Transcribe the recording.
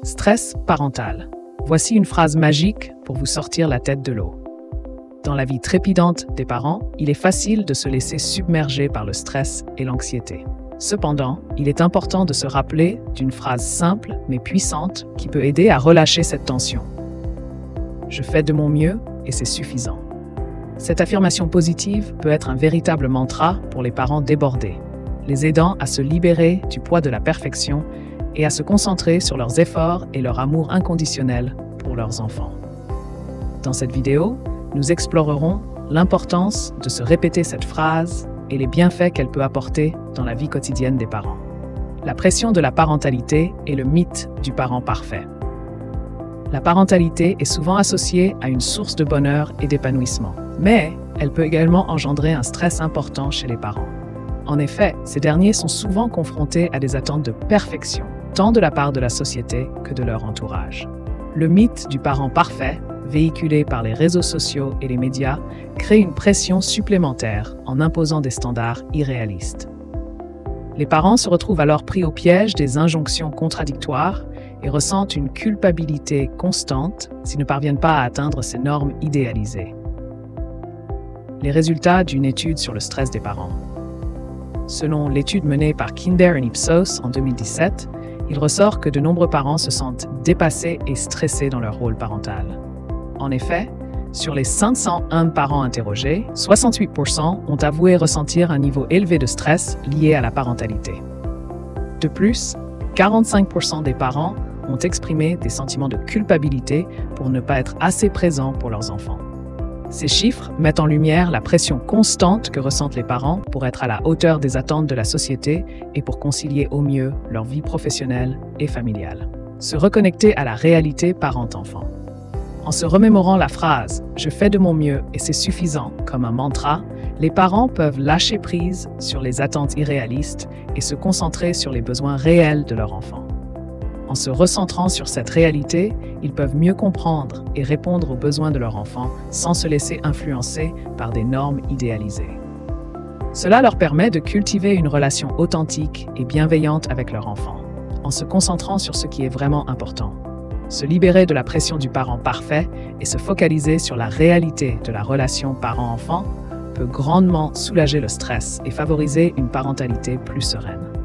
Stress parental. Voici une phrase magique pour vous sortir la tête de l'eau. Dans la vie trépidante des parents, il est facile de se laisser submerger par le stress et l'anxiété. Cependant, il est important de se rappeler d'une phrase simple mais puissante qui peut aider à relâcher cette tension. Je fais de mon mieux et c'est suffisant. Cette affirmation positive peut être un véritable mantra pour les parents débordés, les aidant à se libérer du poids de la perfection et à se concentrer sur leurs efforts et leur amour inconditionnel pour leurs enfants. Dans cette vidéo, nous explorerons l'importance de se répéter cette phrase et les bienfaits qu'elle peut apporter dans la vie quotidienne des parents. La pression de la parentalité et le mythe du parent parfait. La parentalité est souvent associée à une source de bonheur et d'épanouissement, mais elle peut également engendrer un stress important chez les parents. En effet, ces derniers sont souvent confrontés à des attentes de perfection, tant de la part de la société que de leur entourage. Le mythe du parent parfait, véhiculé par les réseaux sociaux et les médias, crée une pression supplémentaire en imposant des standards irréalistes. Les parents se retrouvent alors pris au piège des injonctions contradictoires et ressentent une culpabilité constante s'ils ne parviennent pas à atteindre ces normes idéalisées. Les résultats d'une étude sur le stress des parents. Selon l'étude menée par Kinder et Ipsos en 2017, il ressort que de nombreux parents se sentent dépassés et stressés dans leur rôle parental. En effet, sur les 501 parents interrogés, 68% ont avoué ressentir un niveau élevé de stress lié à la parentalité. De plus, 45% des parents ont exprimé des sentiments de culpabilité pour ne pas être assez présents pour leurs enfants. Ces chiffres mettent en lumière la pression constante que ressentent les parents pour être à la hauteur des attentes de la société et pour concilier au mieux leur vie professionnelle et familiale. Se reconnecter à la réalité parent-enfant. En se remémorant la phrase « Je fais de mon mieux et c'est suffisant » comme un mantra, les parents peuvent lâcher prise sur les attentes irréalistes et se concentrer sur les besoins réels de leur enfant. En se recentrant sur cette réalité, ils peuvent mieux comprendre et répondre aux besoins de leur enfant sans se laisser influencer par des normes idéalisées. Cela leur permet de cultiver une relation authentique et bienveillante avec leur enfant, en se concentrant sur ce qui est vraiment important. Se libérer de la pression du parent parfait et se focaliser sur la réalité de la relation parent-enfant peut grandement soulager le stress et favoriser une parentalité plus sereine.